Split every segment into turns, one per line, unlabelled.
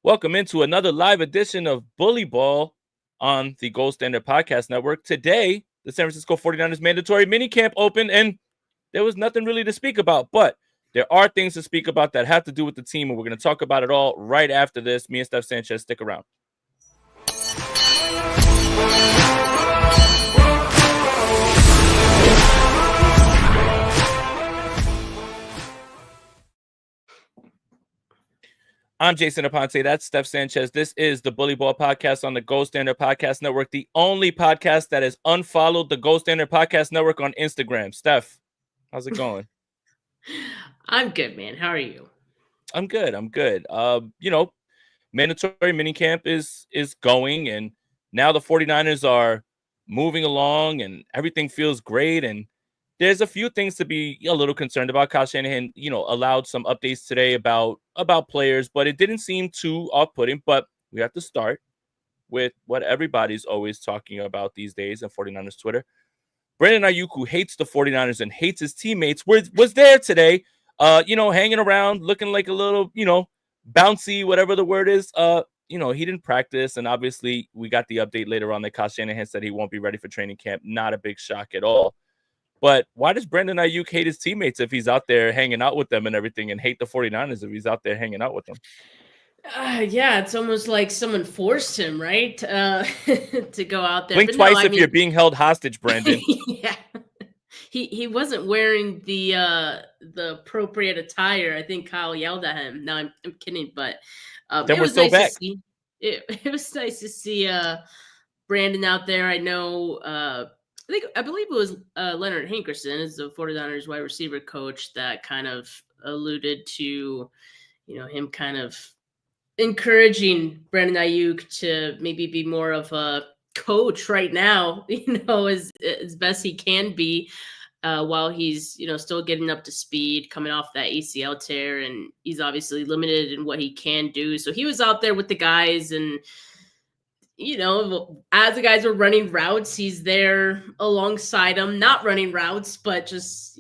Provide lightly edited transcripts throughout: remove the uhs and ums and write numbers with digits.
Welcome into another live edition of Bully Ball on the Gold Standard Podcast Network. Today, the San Francisco 49ers mandatory minicamp opened, and there was nothing really to speak about, but there are things to speak about that have to do with the team, and we're going to talk about it all right after this. Me and Steph Sanchez, stick around. I'm Jason Aponte. That's Steph Sanchez. This is the Bully Ball Podcast on the Gold Standard Podcast Network, the only podcast that has unfollowed the Gold Standard Podcast Network on Instagram. Steph, how's it going?
I'm good, man. How are you?
I'm good. Mandatory minicamp is going, and now the 49ers are moving along, and everything feels great, and there's a few things to be a little concerned about. Kyle Shanahan, allowed some updates today about players, but it didn't seem too off-putting. But we have to start with what everybody's always talking about these days on 49ers Twitter. Brandon Aiyuk, who hates the 49ers and hates his teammates, was there today, hanging around, looking like a little, bouncy, whatever the word is. He didn't practice, and obviously we got the update later on that Kyle Shanahan said he won't be ready for training camp. Not a big shock at all. But why does Brandon Aiyuk hate his teammates if he's out there hanging out with them and everything, and hate the 49ers if he's out there hanging out with them?
Yeah, it's almost like someone forced him, right? To go out there.
Blink twice if you're being held hostage, Brandon.
Yeah. He wasn't wearing the appropriate attire. I think Kyle yelled at him. No, I'm kidding, but
then we're still back.
It was nice to see Brandon out there. I know I believe it was Leonard Hankerson, is the 49ers wide receiver coach, that kind of alluded to, him kind of encouraging Brandon Aiyuk to maybe be more of a coach right now, as best he can be, while he's, still getting up to speed, coming off that ACL tear, and he's obviously limited in what he can do. So he was out there with the guys, and as the guys are running routes, he's there alongside them, not running routes, but just,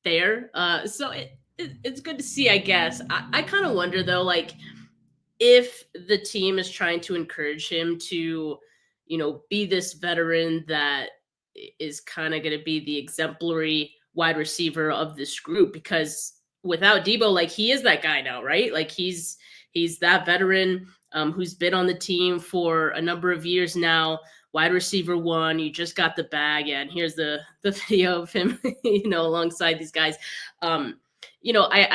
there. So it's good to see, I guess. I kind of wonder, though, like, if the team is trying to encourage him to, be this veteran that is kind of going to be the exemplary wide receiver of this group, because without Debo, like, he is that guy now, right? Like, he's that veteran who's been on the team for a number of years now. Wide receiver one, you just got the bag, and here's the video of him, alongside these guys. I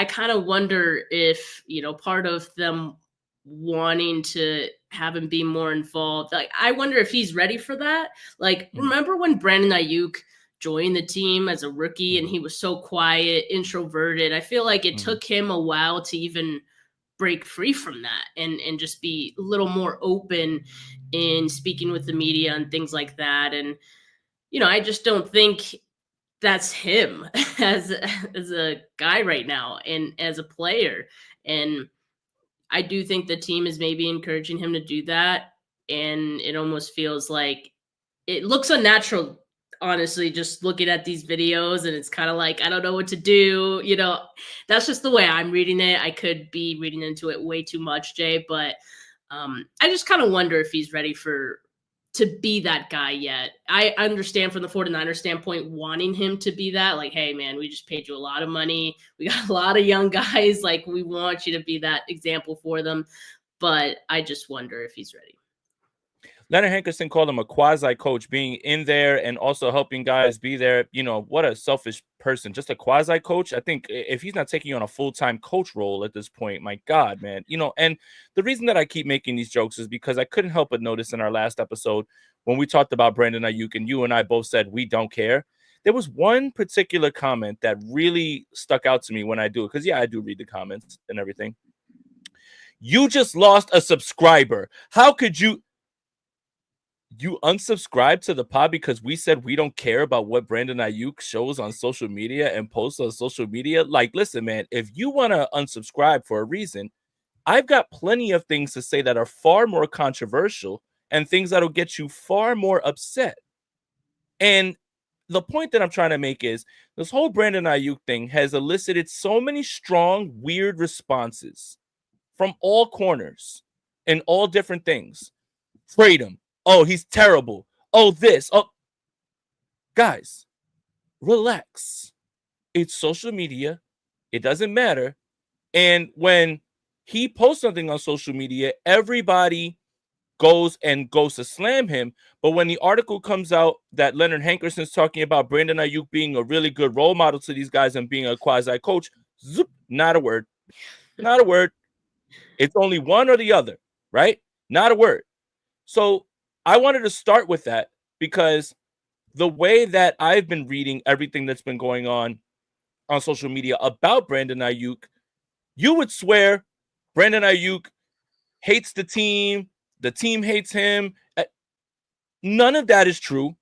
kind of wonder if, part of them wanting to have him be more involved, like, I wonder if he's ready for that. Like, remember when Brandon Aiyuk joined the team as a rookie and he was so quiet, introverted? I feel like it took him a while to even break free from that and just be a little more open in speaking with the media and things like that. And, I just don't think that's him as a guy right now and as a player. And I do think the team is maybe encouraging him to do that. And it almost feels like it looks unnatural, honestly, just looking at these videos, and it's kind of like, I don't know what to do. That's just the way I'm reading it. I could be reading into it way too much, Jay, but I just kind of wonder if he's ready to be that guy yet. I understand from the 49ers standpoint wanting him to be that, like, hey man, we just paid you a lot of money. We got a lot of young guys. Like, we want you to be that example for them. But I just wonder if he's ready.
Leonard Hankerson called him a quasi-coach, being in there and also helping guys be there. What a selfish person. Just a quasi-coach. I think if he's not taking on a full-time coach role at this point, my God, man. And the reason that I keep making these jokes is because I couldn't help but notice in our last episode when we talked about Brandon Aiyuk, and you and I both said we don't care. There was one particular comment that really stuck out to me when I do it, because, yeah, I do read the comments and everything. You just lost a subscriber. How could you unsubscribe to the pod because we said we don't care about what Brandon Aiyuk shows on social media and posts on social media? Like, listen, man, if you want to unsubscribe for a reason, I've got plenty of things to say that are far more controversial and things that'll get you far more upset. And the point that I'm trying to make is this whole Brandon Aiyuk thing has elicited so many strong, weird responses from all corners and all different things. Trade him. Oh, he's terrible. Oh, this. Oh, guys, relax. It's social media. It doesn't matter. And when he posts something on social media, everybody goes to slam him. But when the article comes out that Leonard Hankerson's talking about Brandon Aiyuk being a really good role model to these guys and being a quasi coach, zoop, not a word. Not a word. It's only one or the other, right? Not a word. So I wanted to start with that because the way that I've been reading everything that's been going on social media about Brandon Aiyuk, you would swear Brandon Aiyuk hates the team hates him. None of that is true.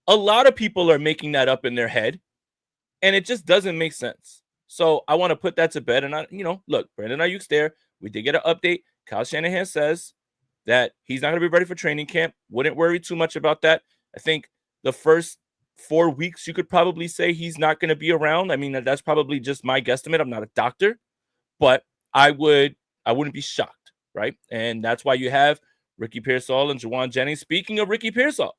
A lot of people are making that up in their head, and it just doesn't make sense. So I want to put that to bed. And look, Brandon Aiyuk's there. We did get an update. Kyle Shanahan says that he's not going to be ready for training camp. Wouldn't worry too much about that. I think the first 4 weeks, you could probably say he's not going to be around. I mean, that's probably just my guesstimate. I'm not a doctor, but I wouldn't be shocked, right? And that's why you have Ricky Pearsall and Juwan Jennings. Speaking of Ricky Pearsall,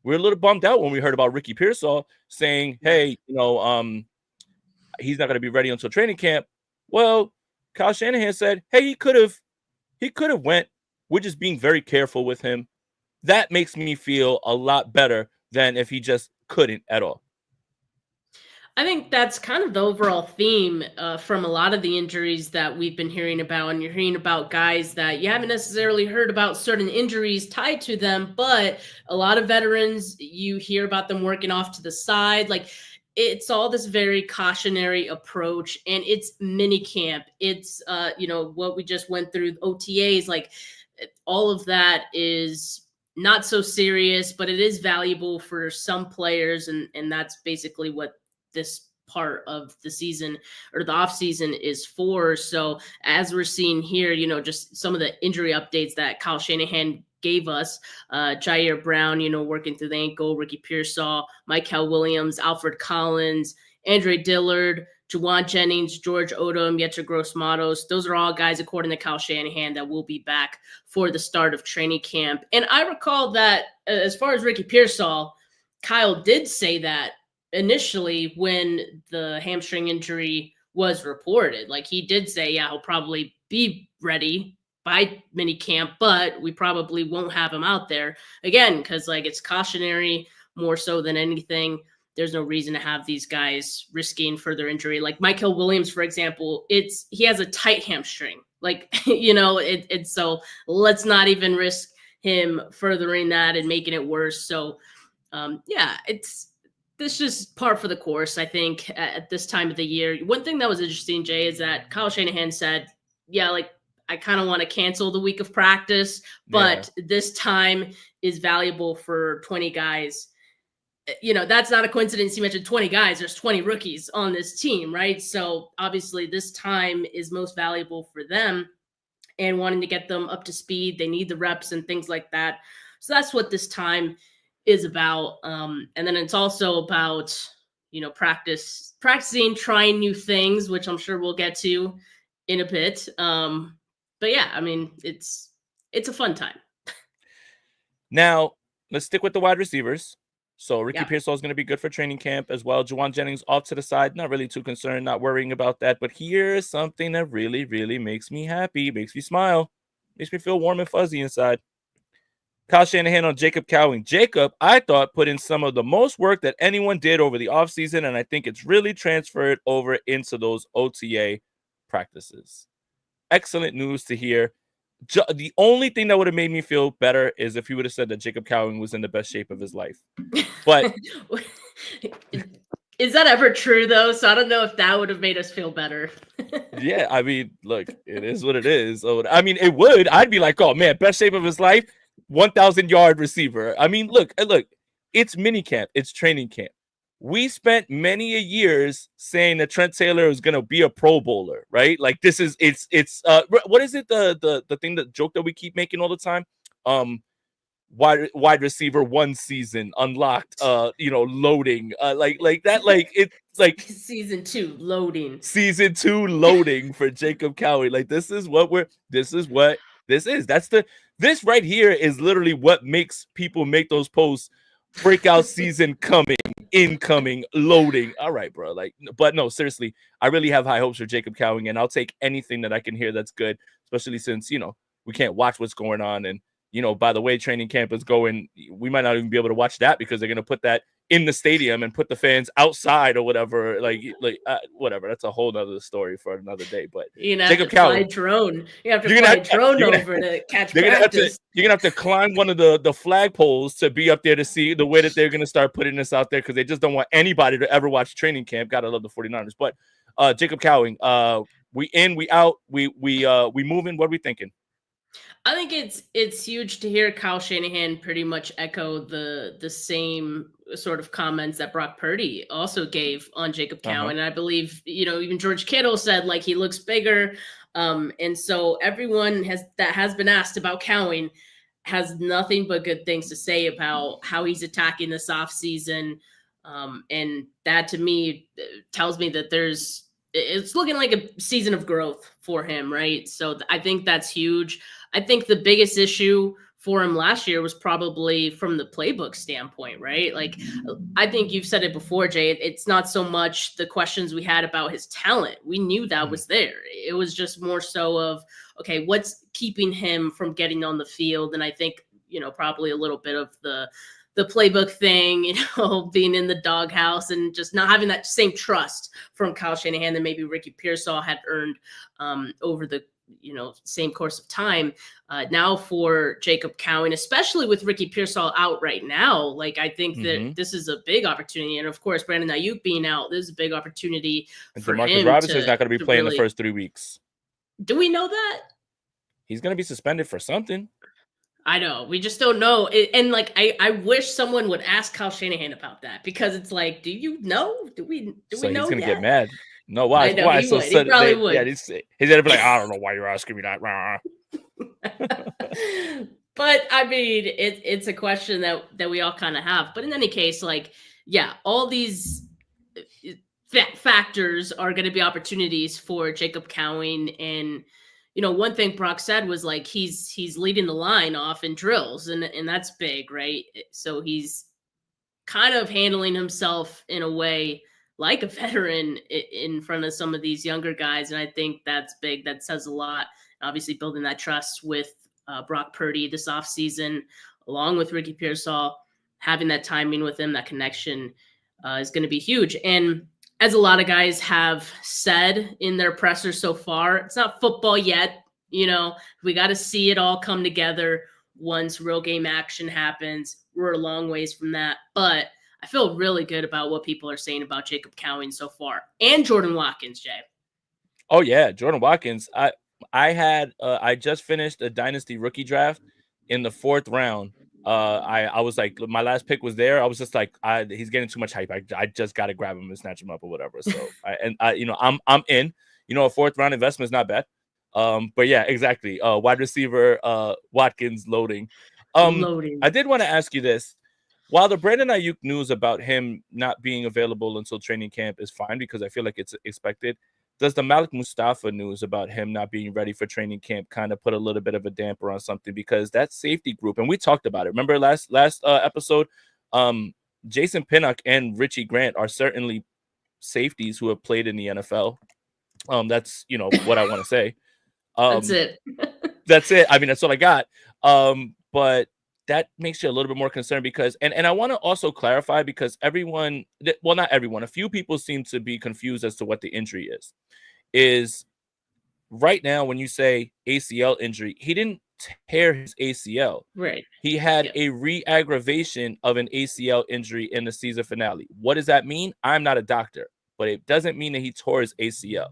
we're a little bummed out when we heard about Ricky Pearsall saying, hey, he's not going to be ready until training camp. Well, Kyle Shanahan said, hey, he could have went. We're just being very careful with him. That makes me feel a lot better than if he just couldn't at all.
I think that's kind of the overall theme from a lot of the injuries that we've been hearing about. And you're hearing about guys that you haven't necessarily heard about certain injuries tied to them, but a lot of veterans, you hear about them working off to the side. Like, it's all this very cautionary approach, and it's minicamp. It's, what we just went through, OTAs, like all of that is not so serious, but it is valuable for some players. And that's basically what this part of the season or the off season is for. So as we're seeing here, just some of the injury updates that Kyle Shanahan gave us, Jair Brown, working through the ankle, Ricky Pearsall, Trent Williams, Alfred Collins, Andre Dillard, Juwan Jennings, George Odom, Yetur Gross-Matos. Those are all guys, according to Kyle Shanahan, that will be back for the start of training camp. And I recall that as far as Ricky Pearsall, Kyle did say that initially when the hamstring injury was reported. Like, he did say, yeah, he'll probably be ready by minicamp, but we probably won't have him out there again because, like, it's cautionary more so than anything. There's no reason to have these guys risking further injury. Like Trent Williams, for example, he has a tight hamstring. Like, it's so let's not even risk him furthering that and making it worse. So, this is par for the course, I think, at this time of the year. One thing that was interesting, Jay, is that Kyle Shanahan said, yeah, like, I kind of want to cancel the week of practice, but this time is valuable for 20 guys. That's not a coincidence. You mentioned 20 guys. There's 20 rookies on this team, right? So obviously this time is most valuable for them and wanting to get them up to speed. They need the reps and things like that. So that's what this time is about. And then it's also about, practicing, trying new things, which I'm sure we'll get to in a bit. But yeah, I mean, it's a fun time.
Now, let's stick with the wide receivers. So Ricky Pearsall is going to be good for training camp as well. Juwan Jennings off to the side. Not really too concerned, not worrying about that. But here's something that really, really makes me happy, makes me smile, makes me feel warm and fuzzy inside. Kyle Shanahan on Jacob Cowing. Jacob, I thought, put in some of the most work that anyone did over the offseason, and I think it's really transferred over into those OTA practices. Excellent news to hear. The only thing that would have made me feel better is if he would have said that Jacob Cowing was in the best shape of his life. But
is that ever true, though? So I don't know if that would have made us feel better.
Yeah, I mean, look, it is what it is. So, I mean, it would. I'd be like, oh, man, best shape of his life, 1,000-yard receiver. I mean, look, it's minicamp. It's training camp. We spent many a years saying that Trent Taylor is going to be a Pro Bowler, right? Like, this is, it's what is it? The thing, the joke that we keep making all the time? wide receiver 1 season unlocked, loading, like that, like it's like
season 2 loading.
Season 2 loading for Jacob Cowie. Like this is what this is. This right here is literally what makes people make those posts. Breakout season coming, incoming, loading. All right, bro. Like, but no, seriously, I really have high hopes for Jacob Cowing, and I'll take anything that I can hear that's good, especially since, we can't watch what's going on. And, by the way, training camp is going, we might not even be able to watch that because they're going to put that in the stadium and put the fans outside or whatever. Whatever. That's a whole nother story for another day. But
Jacob Cowing, drone. You have to fly a drone over to catch practice.
You're gonna have to climb one of the flagpoles to be up there to see the way that they're gonna start putting this out there, because they just don't want anybody to ever watch training camp. Gotta love the 49ers. But Jacob Cowing, we in, we out, we moving. What are we thinking?
I think it's huge to hear Kyle Shanahan pretty much echo the same sort of comments that Brock Purdy also gave on Jacob Cowing. And I believe, even George Kittle said, like, he looks bigger. And so everyone that has been asked about Cowing has nothing but good things to say about how he's attacking this offseason. And that, to me, tells me that it's looking like a season of growth for him, right? So I think that's huge. I think the biggest issue for him last year was probably from the playbook standpoint, right? Like, I think you've said it before, Jay. It's not so much the questions we had about his talent. We knew that was there. It was just more so of, okay, what's keeping him from getting on the field? And I think, probably a little bit of the playbook thing, being in the doghouse and just not having that same trust from Kyle Shanahan that maybe Ricky Pearsall had earned over the same course of time. Now for Jacob Cowing, especially with Ricky Pearsall out right now, like, I think that this is a big opportunity. And of course, Brandon Aiyuk being out, this is a big opportunity for him.
Robinson's not going to be playing the first 3 weeks.
Do we know that?
He's going to be suspended for something.
I know. We just don't know. And like, I wish someone would ask Kyle Shanahan about that, because it's like, do you know? Do we know?
He's going to get mad. No, why?
I know, why? He probably would.
Yeah, he's gonna be like, I don't know why you're asking me that.
But I mean, it's a question that we all kind of have. But in any case, like, yeah, all these factors are going to be opportunities for Jacob Cowing. And one thing Brock said was, like, he's leading the line off in drills, and that's big, right? So he's kind of handling himself in a way like a veteran in front of some of these younger guys. And I think that's big. That says a lot. Obviously, building that trust with Brock Purdy this offseason, along with Ricky Pearsall, having that timing with him, that connection is going to be huge. And as a lot of guys have said in their pressers so far, it's not football yet. We got to see it all come together once real game action happens. We're a long ways from that. But I feel really good about what people are saying about Jacob Cowing so far, and Jordan Watkins, Jay.
Oh yeah, Jordan Watkins. I just finished a dynasty rookie draft in the 4th round. I was like, my last pick was there. I was just like, he's getting too much hype. I just got to grab him and snatch him up or whatever. So I'm in. A 4th round investment is not bad. But yeah, exactly. Wide receiver Watkins loading. I did want to ask you this. While the Brandon Aiyuk news about him not being available until training camp is fine, because I feel like it's expected, does the Malik Mustafa news about him not being ready for training camp kind of put a little bit of a damper on something? Because that safety group, and we talked about it. Remember last episode, Jason Pinnock and Richie Grant are certainly safeties who have played in the NFL. That's what I want to say.
That's it.
That's it. I mean, that's all I got. But that makes you a little bit more concerned, because, and I want to also clarify, because everyone, well, not everyone, a few people seem to be confused as to what the injury is right now. When you say ACL injury, he didn't tear his ACL.
Right.
He had a re-aggravation of an ACL injury in the season finale. What does that mean? I'm not a doctor, but it doesn't mean that he tore his ACL.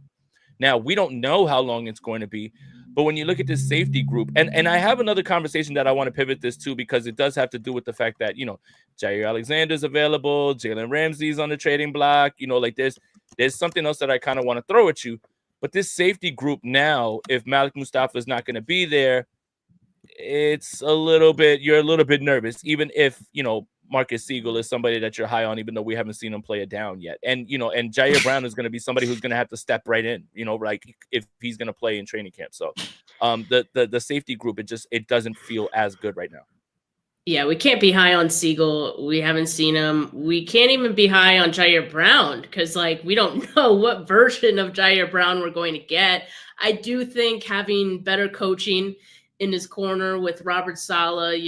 Now, we don't know how long it's going to be, but when you look at this safety group, and I have another conversation that I want to pivot this to, because it does have to do with the fact that, Jair Alexander's available, Jalen Ramsey's on the trading block, like there's something else that I kind of want to throw at you. But this safety group now, if Malik Mustafa is not going to be there, it's a little bit, you're a little bit nervous, even if, Marcus Siegel is somebody that you're high on, even though we haven't seen him play it down yet. And, and Jair Brown is going to be somebody who's going to have to step right in, like if he's going to play in training camp. So the safety group, it doesn't feel as good right now.
Yeah, we can't be high on Siegel. We haven't seen him. We can't even be high on Jair Brown because, we don't know what version of Jair Brown we're going to get. I do think having better coaching in his corner with Robert Saleh,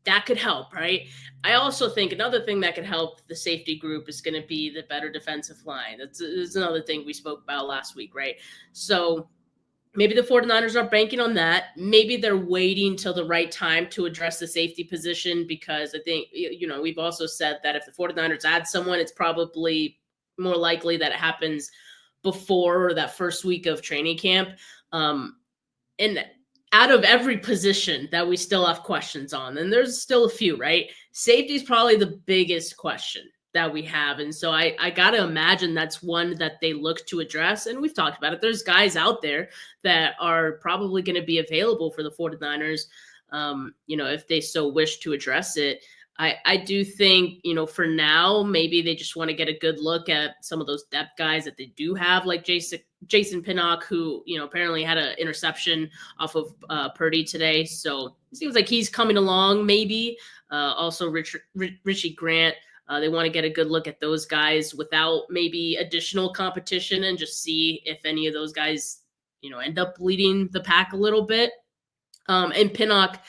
that could help, right? I also think another thing that could help the safety group is going to be the better defensive line. That's another thing we spoke about last week, right? So maybe the 49ers are banking on that. Maybe they're waiting till the right time to address the safety position because I think, we've also said that if the 49ers add someone, it's probably more likely that it happens before that first week of training camp. And out of every position that we still have questions on, and there's still a few, right? Safety is probably the biggest question that we have. And so I got to imagine that's one that they look to address. And we've talked about it. There's guys out there that are probably going to be available for the 49ers, if they so wish to address it. I do think, for now, maybe they just want to get a good look at some of those depth guys that they do have, like Jason Pinnock, who, apparently had an interception off of Purdy today. So it seems like he's coming along, maybe. Also, Richie Grant. They want to get a good look at those guys without maybe additional competition and just see if any of those guys, end up leading the pack a little bit. And Pinnock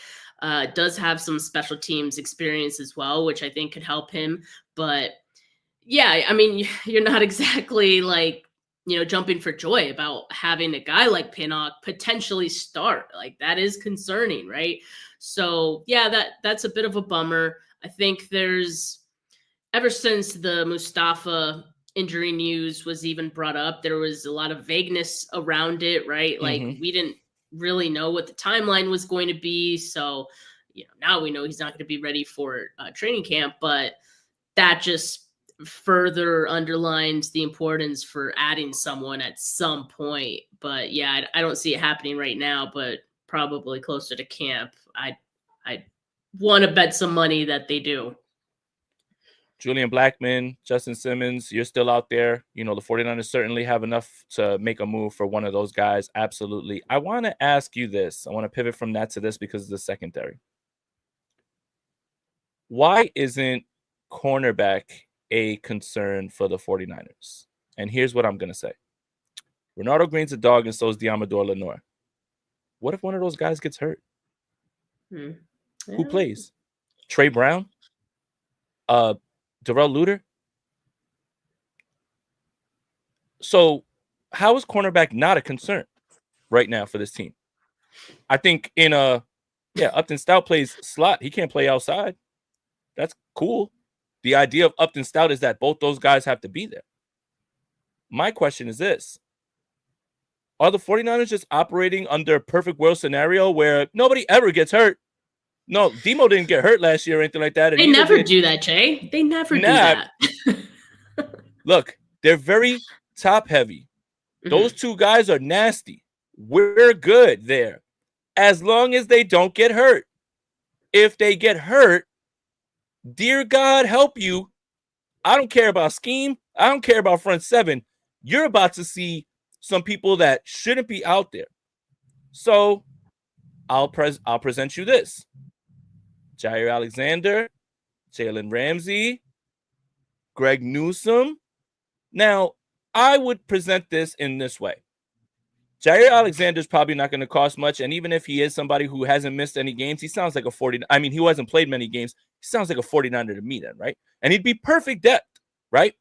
does have some special teams experience as well, which I think could help him. But yeah, I mean, you're not exactly jumping for joy about having a guy like Pinnock potentially start. That is concerning, right? So yeah, that's a bit of a bummer. I think ever since the Mustafa injury news was even brought up, there was a lot of vagueness around it, right? We didn't really know what the timeline was going to be. So, now we know he's not going to be ready for training camp, but that just further underlines the importance for adding someone at some point. But yeah, I don't see it happening right now, but probably closer to camp. I want to bet some money that they do.
Julian Blackmon, Justin Simmons, you're still out there. The 49ers certainly have enough to make a move for one of those guys. Absolutely. I want to ask you this. I want to pivot from that to this because of the secondary. Why isn't cornerback a concern for the 49ers? And here's what I'm going to say. Ronaldo Green's a dog and so is Diamador Lenore. What if one of those guys gets hurt?
Yeah.
Who plays? Trey Brown? Darrell Luter. So how is cornerback not a concern right now for this team? I think Upton Stout plays slot. He can't play outside. That's cool. The idea of Upton Stout is that both those guys have to be there. My question is this. Are the 49ers just operating under a perfect world scenario where nobody ever gets hurt? No, Demo didn't get hurt last year or anything like that.
They never do that, Jay. They never do that.
Look, they're very top heavy. Those two guys are nasty. We're good there. As long as they don't get hurt. If they get hurt, dear God help you. I don't care about scheme. I don't care about front seven. You're about to see some people that shouldn't be out there. So I'll present you this. Jair Alexander, Jalen Ramsey, Greg Newsome. Now, I would present this in this way. Jair Alexander is probably not going to cost much, and even if he is somebody who hasn't missed any games, he sounds like a 40. I mean, he hasn't played many games. He sounds like a 49er to me then, right? And he'd be perfect depth, right?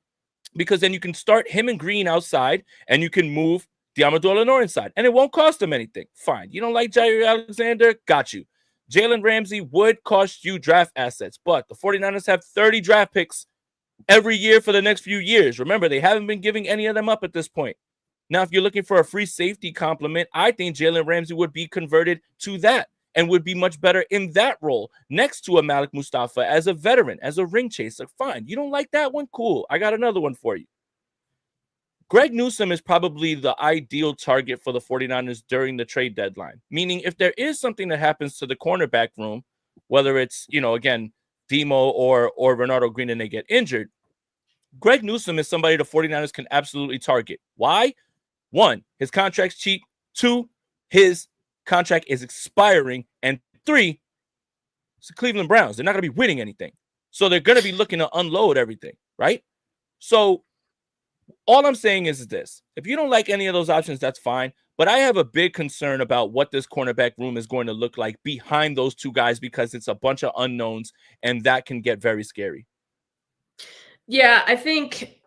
Because then you can start him and Green outside, and you can move Diamador Lenore inside, and it won't cost him anything. Fine. You don't like Jair Alexander? Got you. Jalen Ramsey would cost you draft assets, but the 49ers have 30 draft picks every year for the next few years. Remember, they haven't been giving any of them up at this point. Now, if you're looking for a free safety complement, I think Jalen Ramsey would be converted to that and would be much better in that role next to a Malik Mustafa as a veteran, as a ring chaser. Fine. You don't like that one? Cool. I got another one for you. Greg Newsome is probably the ideal target for the 49ers during the trade deadline. Meaning, if there is something that happens to the cornerback room, whether it's, again, Demo or Bernardo Green and they get injured, Greg Newsome is somebody the 49ers can absolutely target. Why? One, his contract's cheap. Two, his contract is expiring. And three, it's the Cleveland Browns. They're not going to be winning anything. So they're going to be looking to unload everything, right? So all I'm saying is this. If you don't like any of those options, that's fine. But I have a big concern about what this cornerback room is going to look like behind those two guys because it's a bunch of unknowns, and that can get very scary.
Yeah, I think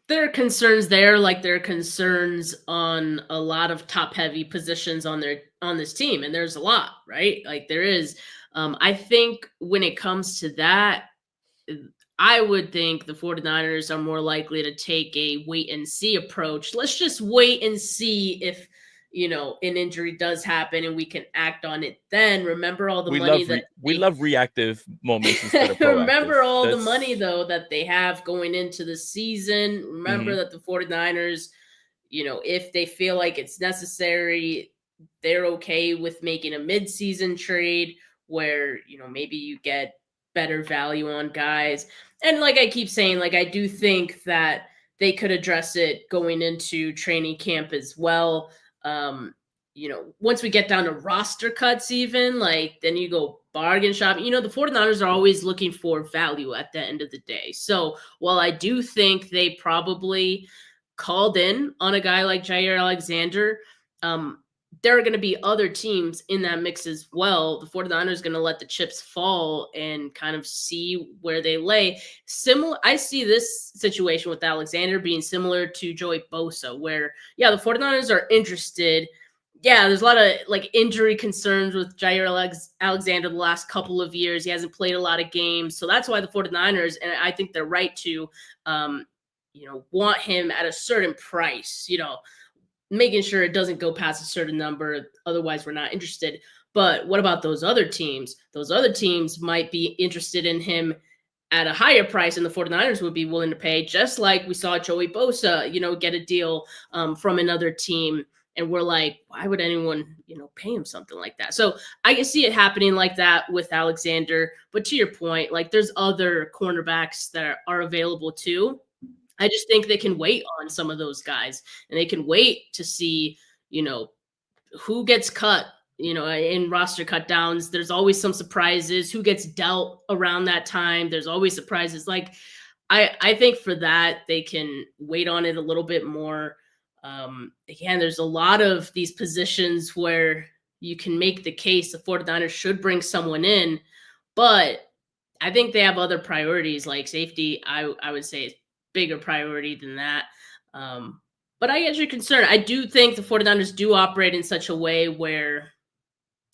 there are concerns there, like there are concerns on a lot of top-heavy positions on this team, and there's a lot, right? Like there is. I think when it comes to that, I would think the 49ers are more likely to take a wait and see approach. Let's just wait and see if, an injury does happen and we can act on it then. Remember all the money
we love reactive moments instead of proactive.
Remember all the money, though, that they have going into the season. Remember that the 49ers, if they feel like it's necessary, they're okay with making a mid-season trade where, maybe you get better value on guys. And like I keep saying, like I do think that they could address it going into training camp as well. Once we get down to roster cuts, even like then you go bargain shopping. The 49ers are always looking for value at the end of the day. So while I do think they probably called in on a guy like Jair Alexander, there are going to be other teams in that mix as well. The 49ers going to let the chips fall and kind of see where they lay. I see this situation with Alexander being similar to Joey Bosa, where, the 49ers are interested. Yeah, there's a lot of like injury concerns with Jair Alexander the last couple of years. He hasn't played a lot of games. So that's why the 49ers, and I think they're right to, want him at a certain price, making sure it doesn't go past a certain number. Otherwise, we're not interested. But what about those other teams? Those other teams might be interested in him at a higher price, and the 49ers would be willing to pay, just like we saw Joey Bosa, get a deal from another team. And we're like, why would anyone, pay him something like that? So I can see it happening like that with Alexander. But to your point, like there's other cornerbacks that are available too. I just think they can wait on some of those guys, and they can wait to see, who gets cut, in roster cut downs. There's always some surprises. Who gets dealt around that time? There's always surprises. Like, I think for that, they can wait on it a little bit more. Again, there's a lot of these positions where you can make the case the 49ers should bring someone in, but I think they have other priorities like safety. I would say bigger priority than that. But I get your concern. I do think the 49ers do operate in such a way where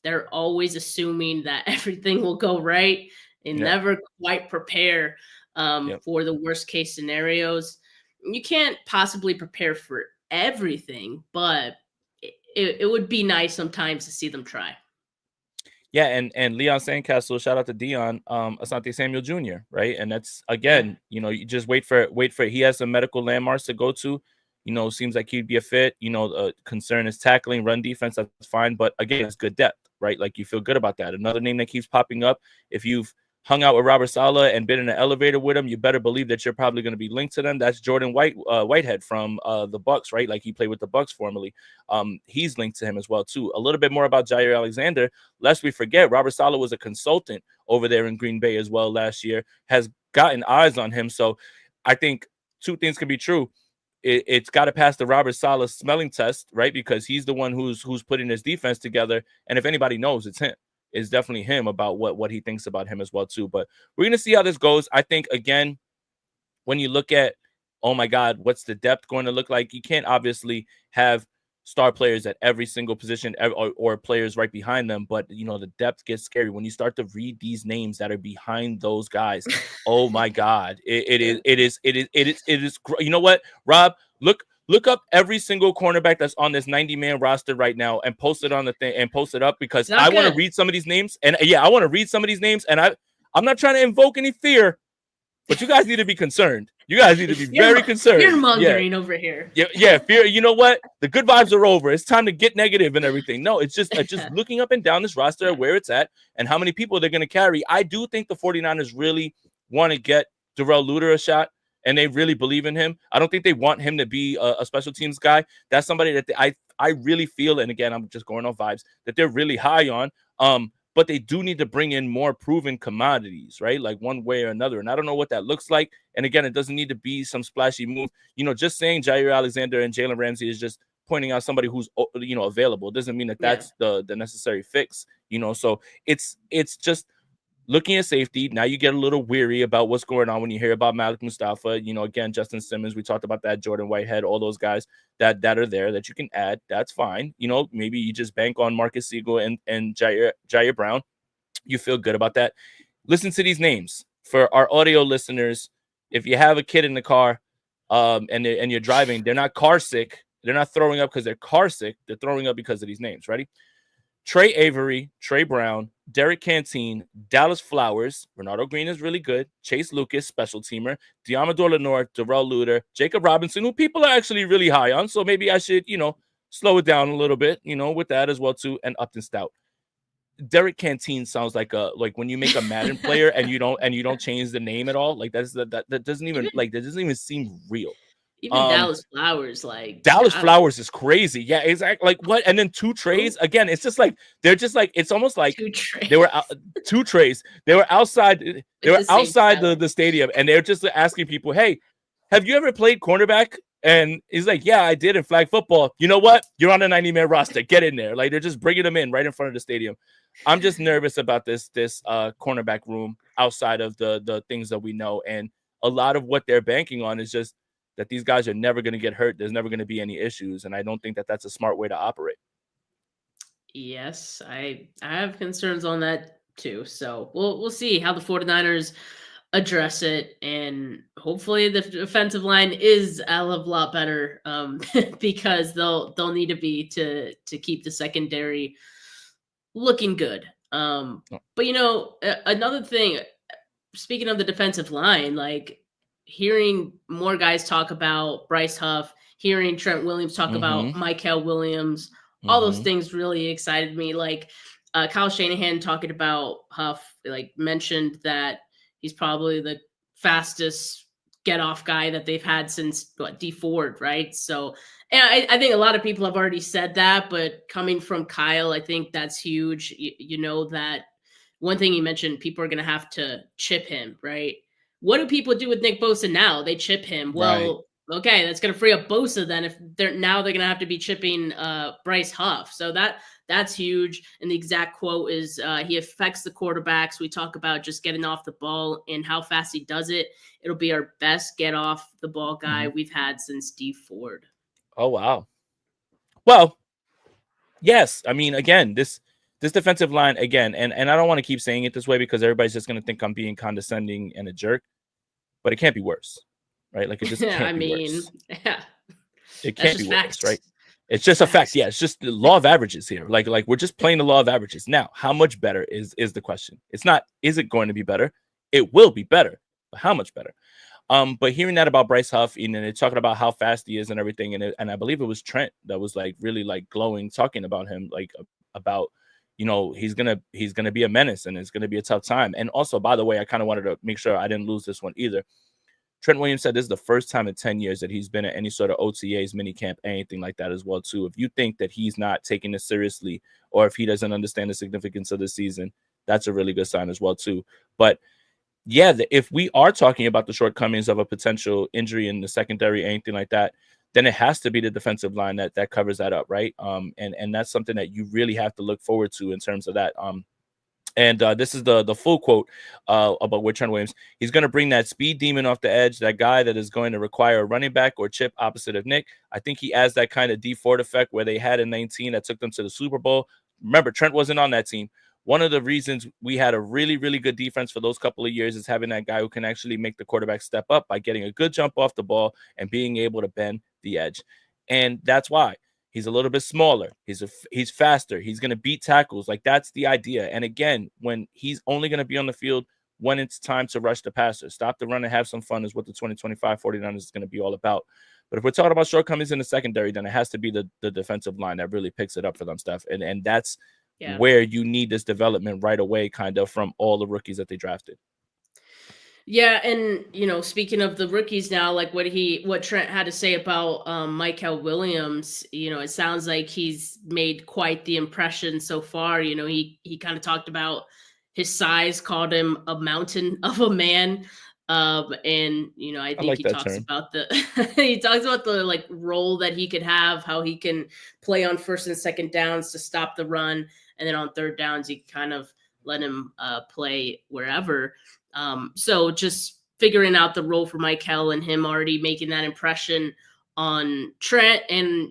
they're always assuming that everything will go right and never quite prepare for the worst case scenarios. You can't possibly prepare for everything, but it would be nice sometimes to see them try.
Yeah, and Leon Sandcastle, shout out to Dion, Asante Samuel Jr., right? And that's, again, you just wait for it. He has some medical landmarks to go to. Seems like he'd be a fit. Concern is tackling, run defense, that's fine. But again, it's good depth, right? Like you feel good about that. Another name that keeps popping up, if you've hung out with Robert Saleh and been in an elevator with him, you better believe that you're probably going to be linked to them. That's Jordan Whitehead from the Bucks, right? Like he played with the Bucks formerly. He's linked to him as well too. A little bit more about Jair Alexander. Lest we forget, Robert Saleh was a consultant over there in Green Bay as well last year. Has gotten eyes on him. So I think two things can be true. It's got to pass the Robert Saleh smelling test, right? Because he's the one who's putting his defense together. And if anybody knows, it's him. It's definitely him about what he thinks about him as well too. But we're going to see how this goes. I think, again, when you look at, oh my God, what's the depth going to look like? You can't obviously have star players at every single position or players right behind them. But, the depth gets scary when you start to read these names that are behind those guys. Oh my God. It is. You know what, Rob, look up every single cornerback that's on this 90-man roster right now and post it on the thing and post it up because I want to read some of these names. And I want to read some of these names. And I'm not trying to invoke any fear, but you guys need to be concerned You guys need to be very
Fear
concerned. Yeah.
mongering over here.
Yeah, fear. You know what? The good vibes are over. It's time to get negative and everything. No, it's just looking up and down this roster,
Yeah.
where it's at and how many people they're going to carry. I do think the 49ers really want to get Darrell Luter a shot, and they really believe in him. I don't think they want him to be a special teams guy. That's somebody that I really feel, and again, I'm just going off vibes, that they're really high on. But they do need to bring in more proven commodities, right? Like one way or another. And I don't know what that looks like. And again, it doesn't need to be some splashy move. Just saying Jair Alexander and Jalen Ramsey is just pointing out somebody who's, available. It doesn't mean that that's the necessary fix, So it's just looking at safety. Now you get a little weary about what's going on when you hear about Malik Mustafa. Again, Justin Simmons, we talked about that, Jordan Whitehead, all those guys that are there that you can add. That's fine. Maybe you just bank on Marcus Siegel and Jair Brown. You feel good about that. Listen to these names for our audio listeners. If you have a kid in the car and you're driving, they're not car sick. They're not throwing up because they're car sick. They're throwing up because of these names. Ready? Trey Avery, Trey Brown, Derek Canteen, Dallas Flowers, Ronaldo Green is really good, Chase Lucas, special teamer, Diamador Lenore, Darrell Luter, Jacob Robinson, who people are actually really high on, so maybe I should, slow it down a little bit, with that as well too, and Upton Stout. Derek Canteen sounds like when you make a Madden player and you don't change the name at all, like that doesn't even that doesn't even seem real.
Even Dallas Flowers,
Dallas Flowers is crazy. Yeah, exactly. Like what? And then 2 trays again. It's just like they're just like it's almost like
2 trays.
They were 2 trays. They were outside. They were outside the stadium, and they're just asking people, "Hey, have you ever played cornerback?" And he's like, "Yeah, I did in flag football." You know what? You're on a 90-man roster. Get in there. Like they're just bringing them in right in front of the stadium. I'm just nervous about this cornerback room outside of the things that we know, and a lot of what they're banking on is just that these guys are never going to get hurt. There's never going to be any issues. And I don't think that that's a smart way to operate.
Yes, I have concerns on that too. So we'll see how the 49ers address it. And hopefully the defensive line is a lot better because they'll need to be to keep the secondary looking good. But another thing, speaking of the defensive line, hearing more guys talk about Bryce Huff, hearing Trent Williams talk about Michael Williams, all those things really excited me. Kyle Shanahan talking about Huff, mentioned that he's probably the fastest get off guy that they've had since D Ford, right? So, and I think a lot of people have already said that, but coming from Kyle, I think that's huge. That one thing he mentioned, people are going to have to chip him, right? What do people do with Nick Bosa now? They chip him. Well, okay, that's going to free up Bosa then if they're going to have to be chipping Bryce Huff. So that's huge. And the exact quote is he affects the quarterbacks. We talk about just getting off the ball and how fast he does it. It'll be our best get off the ball guy we've had since D Ford.
Oh, wow. Well, yes. I mean, again, this defensive line, again, and I don't want to keep saying it this way because everybody's just going to think I'm being condescending and a jerk, but it can't be worse, right? Like it just can't be worse.
Yeah.
It can't be worse, right? It's just a fact. Yeah, it's just the law of averages here. Like we're just playing the law of averages. Now, how much better is the question? It's not, is it going to be better? It will be better, but how much better? But hearing that about Bryce Huff, and they're talking about how fast he is and everything, and I believe it was Trent that was really glowing, talking about him, about he's gonna be a menace and it's gonna be a tough time. And also, by the way, I kind of wanted to make sure I didn't lose this one either. Trent Williams said this is the first time in 10 years that he's been at any sort of OTAs, minicamp, anything like that as well, too. If you think that he's not taking this seriously or if he doesn't understand the significance of the season, that's a really good sign as well, too. But, yeah, if we are talking about the shortcomings of a potential injury in the secondary, anything like that, then it has to be the defensive line that covers that up, right? And that's something that you really have to look forward to in terms of that. And this is the full quote about with Trent Williams. He's going to bring that speed demon off the edge, that guy that is going to require a running back or chip opposite of Nick. I think he adds that kind of D Ford effect where they had in 19 that took them to the Super Bowl. Remember, Trent wasn't on that team. One of the reasons we had a really, really good defense for those couple of years is having that guy who can actually make the quarterback step up by getting a good jump off the ball and being able to bend the edge. And that's why. He's a little bit smaller. He's faster. He's going to beat tackles. That's the idea. And again, when he's only going to be on the field when it's time to rush the passer. Stop the run and have some fun is what the 2025 49ers is going to be all about. But if we're talking about shortcomings in the secondary, then it has to be the defensive line that really picks it up for them, Steph. And that's where you need this development right away, kind of from all the rookies that they drafted.
Yeah, and speaking of the rookies now, like what Trent had to say about Michael Williams, it sounds like he's made quite the impression so far. He kind of talked about his size, called him a mountain of a man. And I think
like
he
that
talks
term.
about he talks about the like role that he could have, how he can play on first and second downs to stop the run, and then on third downs you kind of let him play wherever. So just figuring out the role for Michael and him already making that impression on Trent. And,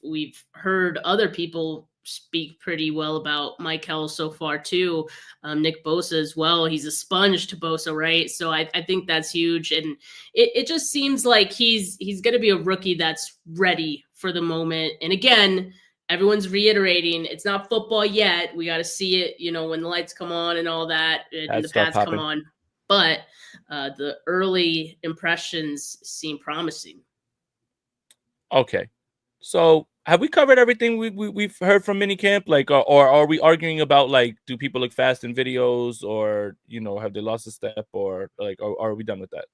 we've heard other people speak pretty well about Michael so far too. Nick Bosa as well. He's a sponge to Bosa, right? So I think that's huge. And it just seems like he's going to be a rookie that's ready for the moment. And again, everyone's reiterating it's not football yet. We got to see it, when the lights come on and all that, and the pads come on. But the early impressions seem promising.
Okay, so have we covered everything we've heard from minicamp? Like, or are we arguing about like, do people look fast in videos, or have they lost a step, or like, or are we done with that?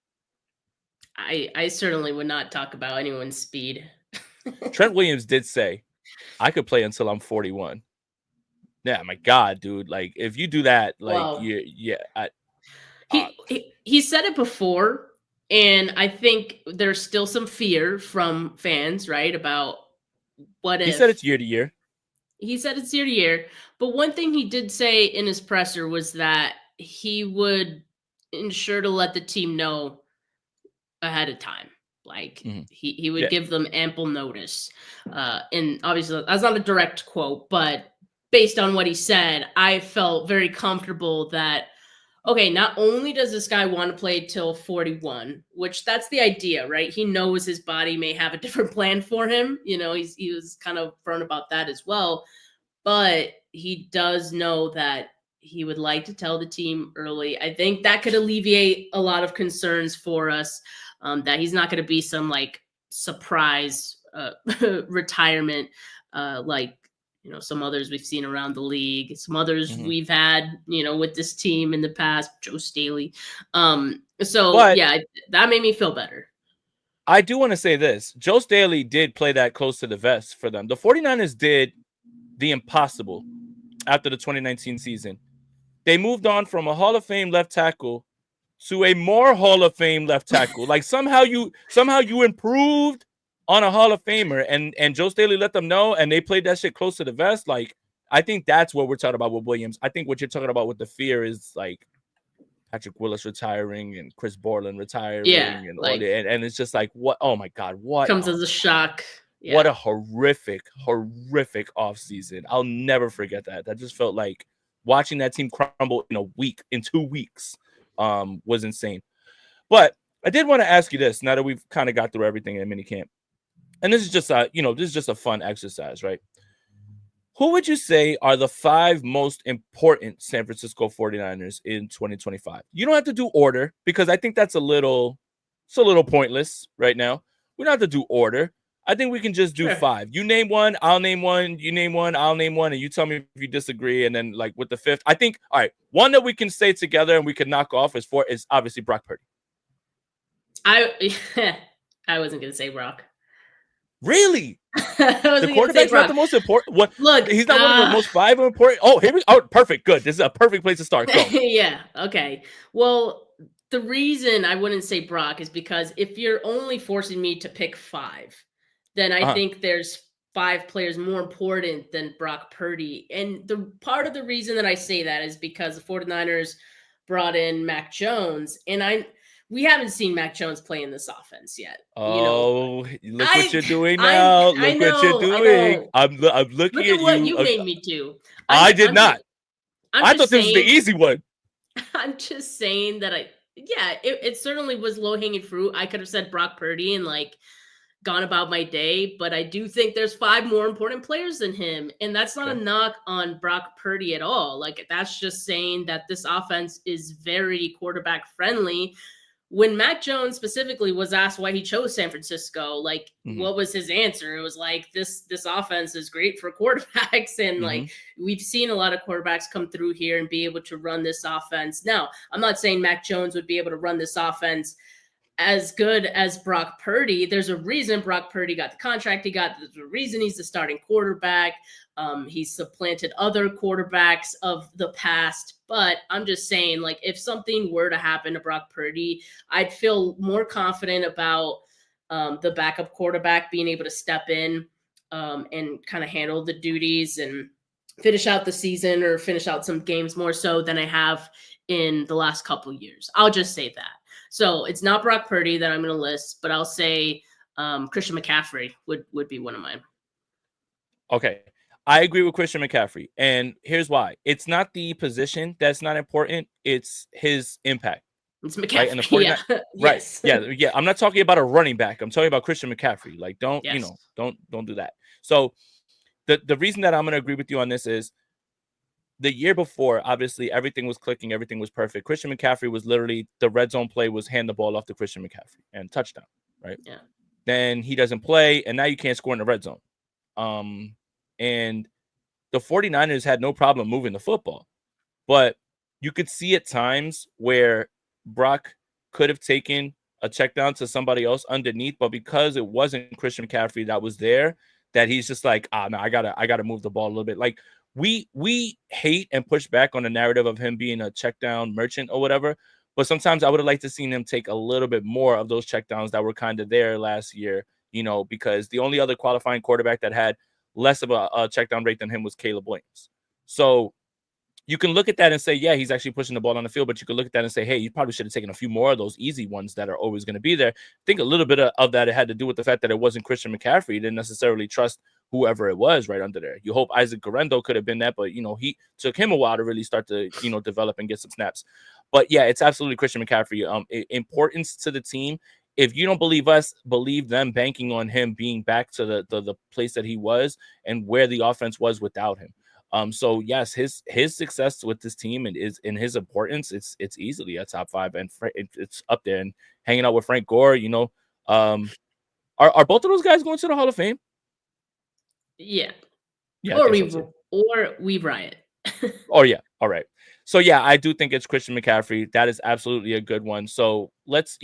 I certainly would not talk about anyone's speed.
Trent Williams did say, I could play until I'm 41. Yeah, my God, dude. Like, if you do that, like,
he said it before, and I think there's still some fear from fans, right, about what if.
He said it's year to year.
He said it's year to year. But one thing he did say in his presser was that he would ensure to let the team know ahead of time. Like, he would give them ample notice. And obviously, that's not a direct quote, but based on what he said, I felt very comfortable that, okay, not only does this guy want to play till 41, which that's the idea, right? He knows his body may have a different plan for him. He was kind of front about that as well. But he does know that he would like to tell the team early. I think that could alleviate a lot of concerns for us, that he's not going to be some like surprise retirement, like some others we've seen around the league, some others we've had with this team in the past, Joe Staley. Yeah, that made me feel better.
I do want to say this. Joe Staley did play that close to the vest for them. The 49ers did the impossible after the 2019 season. They moved on from a Hall of Fame left tackle to a more Hall of Fame left tackle. Like, somehow you improved on a Hall of Famer, and Joe Staley let them know, and they played that shit close to the vest. Like, I think that's what we're talking about with Williams. I think what you're talking about with the fear is like Patrick Willis retiring and Chris Borland retiring, and like, and it's just like, what? Oh my God, what
comes as a shock.
Yeah. What a horrific offseason. I'll never forget that. That just felt like watching that team crumble in 2 weeks was insane. But I did want to ask you this, now that we've kind of got through everything in minicamp. And this is just a fun exercise, right? Who would you say are the 5 most important San Francisco 49ers in 2025? You don't have to do order, because I think that's a little pointless right now. We don't have to do order. I think we can just do 5. You name one, I'll name one. You name one, I'll name one, and you tell me if you disagree. And then, like, with the 5th, I think, all right, one that we can say together and we can knock off is obviously Brock Purdy.
I wasn't going to say Brock.
Really? The quarterback's not the most important. What?
Look,
he's not one of the most 5 important. Oh, here we. Oh, perfect. Good. This is a perfect place to start. Go.
Yeah. Okay. Well, the reason I wouldn't say Brock is because if you're only forcing me to pick 5, then I think there's 5 players more important than Brock Purdy. And the part of the reason that I say that is because the 49ers brought in Mac Jones, and we haven't seen Mac Jones play in this offense yet.
Oh, look what you're doing now. Look what you're doing. I'm looking at
what
you.
You made me do.
I did not. I thought this was the easy one.
I'm just saying that it certainly was low-hanging fruit. I could have said Brock Purdy and like gone about my day, but I do think there's 5 more important players than him. And that's not a knock on Brock Purdy at all. Like, that's just saying that this offense is very quarterback friendly. When Mac Jones specifically was asked why he chose San Francisco, like, what was his answer? It was like, this offense is great for quarterbacks. And like, we've seen a lot of quarterbacks come through here and be able to run this offense. Now, I'm not saying Mac Jones would be able to run this offense as good as Brock Purdy. There's a reason Brock Purdy got the contract he got. There's a reason he's the starting quarterback. He's supplanted other quarterbacks of the past. But I'm just saying, like, if something were to happen to Brock Purdy, I'd feel more confident about the backup quarterback being able to step in and kind of handle the duties and finish out the season or finish out some games more so than I have in the last couple of years. I'll just say that. So it's not Brock Purdy that I'm going to list, but I'll say Christian McCaffrey would be one of mine.
Okay. I agree with Christian McCaffrey. And here's why. It's not the position that's not important. It's his impact.
It's McCaffrey.
Right? And the
yeah.
Right.
Yes.
Yeah. I'm not talking about a running back. I'm talking about Christian McCaffrey. Like, don't do that. So the reason that I'm going to agree with you on this is the year before, obviously, everything was clicking. Everything was perfect. Christian McCaffrey was literally, the red zone play was hand the ball off to Christian McCaffrey and touchdown, right?
Yeah.
Then he doesn't play, and now you can't score in the red zone. And the 49ers had no problem moving the football. But you could see at times where Brock could have taken a check down to somebody else underneath, but because it wasn't Christian McCaffrey that was there, that he's just like, no, I gotta move the ball a little bit. Like, we hate and push back on the narrative of him being a check down merchant or whatever, but sometimes I would have liked to seen him take a little bit more of those check downs that were kind of there last year, because the only other qualifying quarterback that had less of a check down rate than him was Caleb Williams. So you can look at that and say, yeah, he's actually pushing the ball on the field, but you can look at that and say, hey, you probably should have taken a few more of those easy ones that are always going to be there. I think a little bit of that, it had to do with the fact that it wasn't Christian McCaffrey. He didn't necessarily trust whoever it was right under there. You hope Isaac Guerrero could have been that, but, he took him a while to really start to, develop and get some snaps. But, yeah, it's absolutely Christian McCaffrey. Importance to the team. If you don't believe us, believe them, banking on him being back to the place that he was and where the offense was without him. So yes, his success with this team and is in his importance, it's easily a top 5, and it's up there. And hanging out with Frank Gore, are both of those guys going to the Hall of Fame?
Yeah.
Or
we riot.
Oh yeah, all right. So yeah, I do think it's Christian McCaffrey. That is absolutely a good one. So let's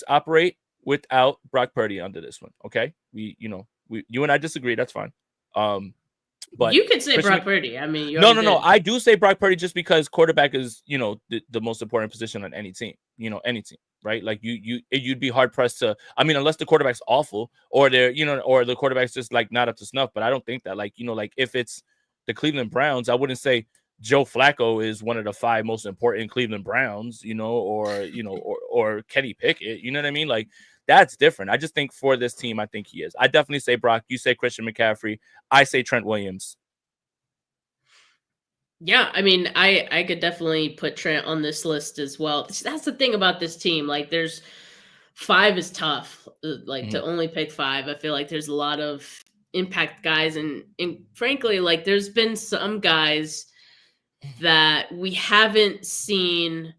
operate without Brock Purdy under this one. Okay, you and I disagree. That's fine. But
you could say Brock Purdy. I mean,
no. I do say Brock Purdy just because quarterback is, the most important position on any team. Any team, right? Like you'd be hard pressed to. I mean, unless the quarterback's awful or they're, or the quarterback's just like not up to snuff. But I don't think that, like if it's the Cleveland Browns, I wouldn't say Joe Flacco is one of the 5 most important Cleveland Browns, or Kenny Pickett. You know what I mean? Like, that's different. I just think for this team, I think he is. I definitely say Brock. You say Christian McCaffrey. I say Trent Williams.
Yeah, I mean, I could definitely put Trent on this list as well. That's the thing about this team. Like, there's 5 is tough. Like, to only pick 5, I feel like there's a lot of impact guys. And frankly, like, there's been some guys that we haven't seen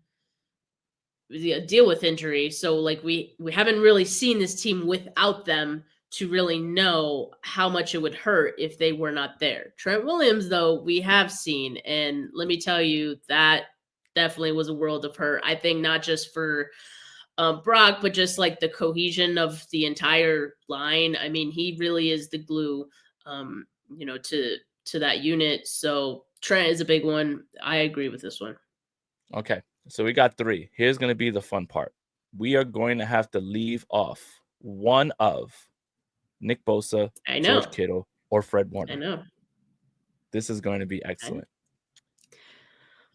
deal with injury. So like we haven't really seen this team without them to really know how much it would hurt if they were not there. Trent Williams, though, we have seen. And let me tell you, that definitely was a world of hurt. I think not just for Brock, but just like the cohesion of the entire line. I mean, he really is the glue, to that unit. So Trent is a big one. I agree with this one.
Okay. So we got 3. Here's going to be the fun part. We are going to have to leave off one of Nick Bosa, George Kittle, or Fred Warner.
I know.
This is going to be excellent.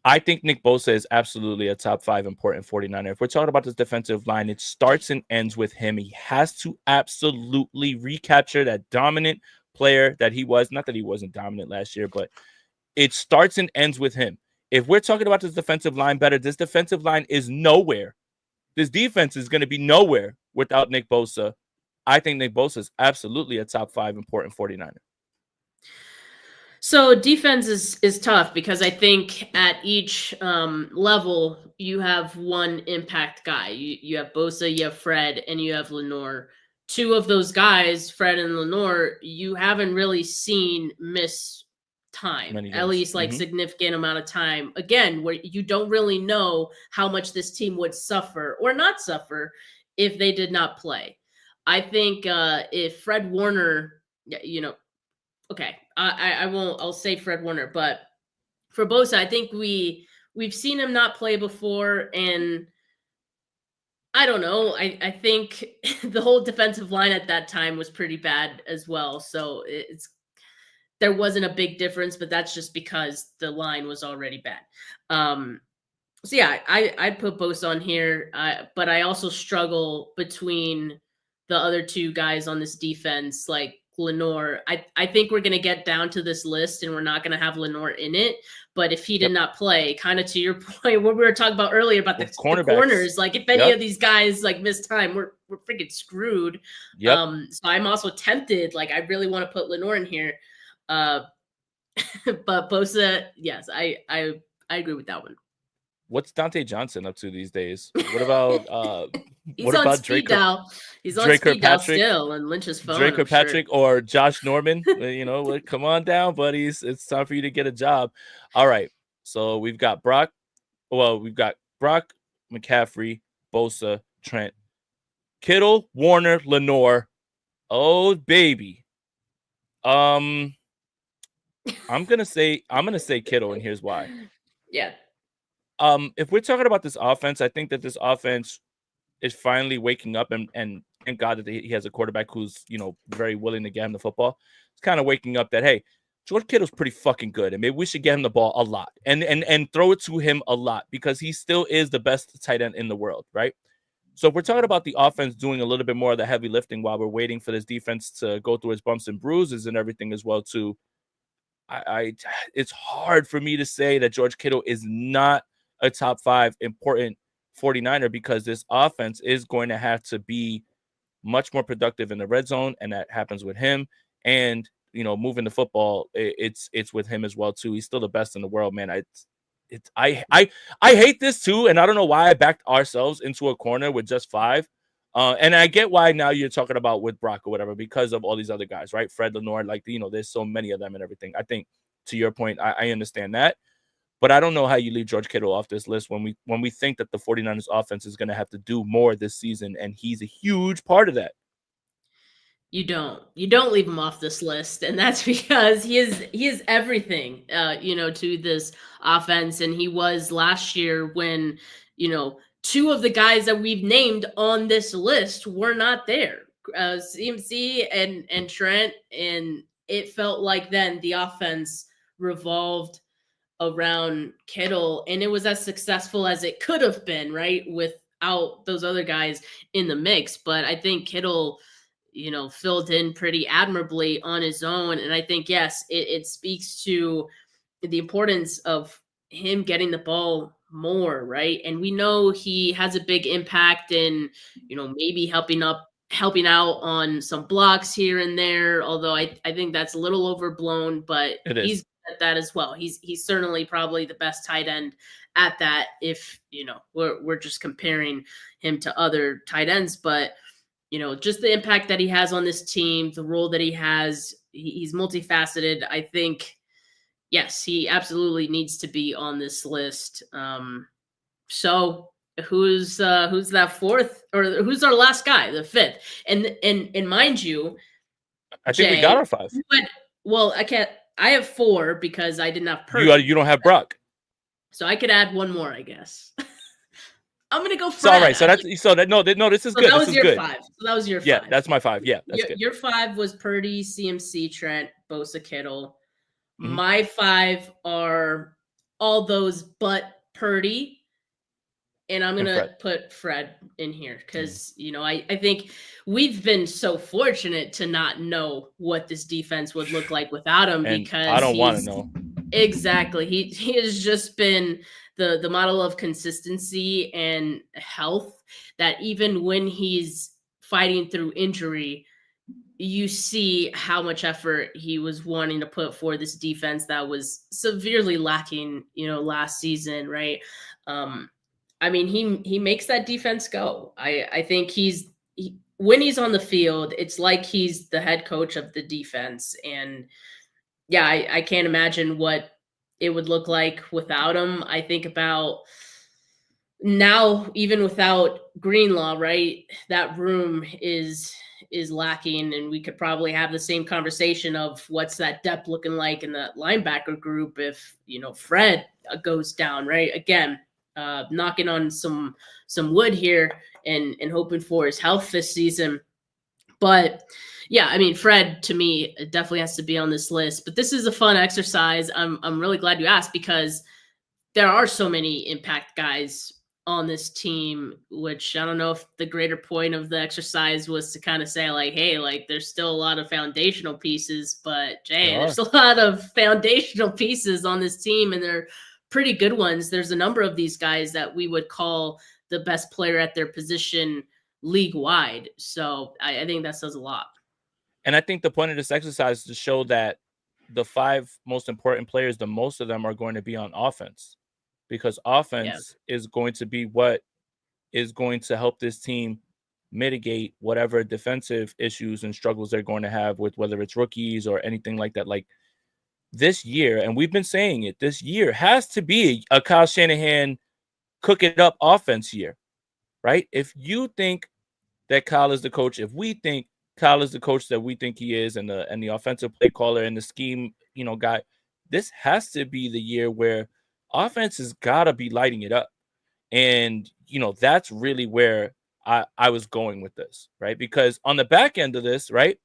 I think Nick Bosa is absolutely a top 5 important 49er. If we're talking about this defensive line, it starts and ends with him. He has to absolutely recapture that dominant player that he was. Not that he wasn't dominant last year, but it starts and ends with him. If we're talking about this defensive line better, this defensive line is nowhere. This defense is going to be nowhere without Nick Bosa I think Nick Bosa is absolutely a top 5 important 49er.
So defense is tough because I think at each level you have one impact guy. You have Bosa, you have Fred, and you have Lenore. Two of those guys, Fred and Lenore, you haven't really seen miss time,
Many
at
games.
least like significant amount of time. Again, where you don't really know how much this team would suffer or not suffer if they did not play. I think if Fred Warner, okay, I won't. I'll say Fred Warner, but for Bosa, I think we've seen him not play before, and I don't know. I think the whole defensive line at that time was pretty bad as well. So there wasn't a big difference, but that's just because the line was already bad. So yeah, I'd put Bosa on here, but I also struggle between the other two guys on this defense, like Lenore. I think we're gonna get down to this list, and we're not gonna have Lenore in it. But if he did not play, kind of to your point, what we were talking about earlier about the corners, like if any of these guys like miss time, we're freaking screwed. So I'm also tempted. Like I really want to put Lenore in here, but Bosa, yes, I agree with that one.
What's Dante Johnson up to these days? What about
he's what on about speed dial. He's on speed dial still on Lynch's phone.
Drake Kirkpatrick or Josh Norman. Come on down, buddies. It's time for you to get a job. All right. So we've got Brock. Well, we've got Brock, McCaffrey, Bosa, Trent, Kittle, Warner, Lenore. Oh baby. I'm gonna say Kittle, and here's why.
Yeah.
If we're talking about this offense, I think that this offense is finally waking up, and thank God that he has a quarterback who's, very willing to get him the football. It's kind of waking up that, hey, George Kittle's pretty fucking good, and maybe we should get him the ball a lot and throw it to him a lot, because he still is the best tight end in the world, right? So if we're talking about the offense doing a little bit more of the heavy lifting while we're waiting for this defense to go through its bumps and bruises and everything as well too, it's hard for me to say that George Kittle is not a top 5 important 49er, because this offense is going to have to be much more productive in the red zone, and that happens with him. And moving the football, it's with him as well too. He's still the best in the world, man. I hate this too, and I don't know why I backed ourselves into a corner with just 5. And I get why now you're talking about with Brock or whatever, because of all these other guys, right? Fred, Lenore, there's so many of them and everything. I think, to your point, I understand that. But I don't know how you leave George Kittle off this list when we think that the 49ers offense is going to have to do more this season, and he's a huge part of that.
You don't leave him off this list, and that's because he is everything, to this offense, and he was last year when, two of the guys that we've named on this list were not there, CMC and Trent, and it felt like then the offense revolved around Kittle, and it was as successful as it could have been, right, without those other guys in the mix. But I think Kittle, filled in pretty admirably on his own, and I think, yes, it speaks to the importance of him getting the ball more, right? And we know he has a big impact in, maybe helping out on some blocks here and there, although I think that's a little overblown, but he's good at that as well. He's certainly probably the best tight end at that, if we're just comparing him to other tight ends. But just the impact that he has on this team, the role that he has, he's multifaceted. I think, yes, he absolutely needs to be on this list. So who's that 4th, or who's our last guy, the 5th? And mind you,
I think we got our 5.
Well, I have 4 because I didn't have Purdy.
You don't have Brock,
so I could add one more, I guess. I'm gonna go Fred.
So, all right, this is good.
That was
this is
your
good.
5. So that was your 5.
Yeah, that's my 5. Yeah, that's good.
Your 5 was Purdy, CMC, Trent, Bosa, Kittle. Mm-hmm. My 5 are all those but Purdy. And I'm going to put Fred in here because, I think we've been so fortunate to not know what this defense would look like without him, and because
I don't want to know.
Exactly. He has just been the model of consistency and health, that even when he's fighting through injury, you see how much effort he was wanting to put for this defense that was severely lacking, last season, right? Um, I mean, he makes that defense go. I think when he's on the field, it's like he's the head coach of the defense, and yeah, I can't imagine what it would look like without him. I think about now, even without Greenlaw, right? That room is lacking, and we could probably have the same conversation of what's that depth looking like in the linebacker group if Fred goes down, right? Again, knocking on some wood here and hoping for his health this season. But yeah, I mean, Fred to me definitely has to be on this list. But this is a fun exercise. I'm really glad you asked, because there are so many impact guys on this team, which I don't know if the greater point of the exercise was to kind of say like, hey, like there's still a lot of foundational pieces, but there's a lot of foundational pieces on this team, and they're pretty good ones. There's a number of these guys that we would call the best player at their position league wide. So I think that says a lot.
And I think the point of this exercise is to show that the 5 most important players, the most of them are going to be on offense, because offense is going to be what is going to help this team mitigate whatever defensive issues and struggles they're going to have with, whether it's rookies or anything like that. Like this year, and we've been saying it, this year has to be a Kyle Shanahan cook it up offense year, right? If you think that Kyle is the coach, if we think Kyle is the coach that we think he is, and the offensive play caller and the scheme, guy, this has to be the year where offense has got to be lighting it up. And, that's really where I was going with this, right? Because on the back end of this, right,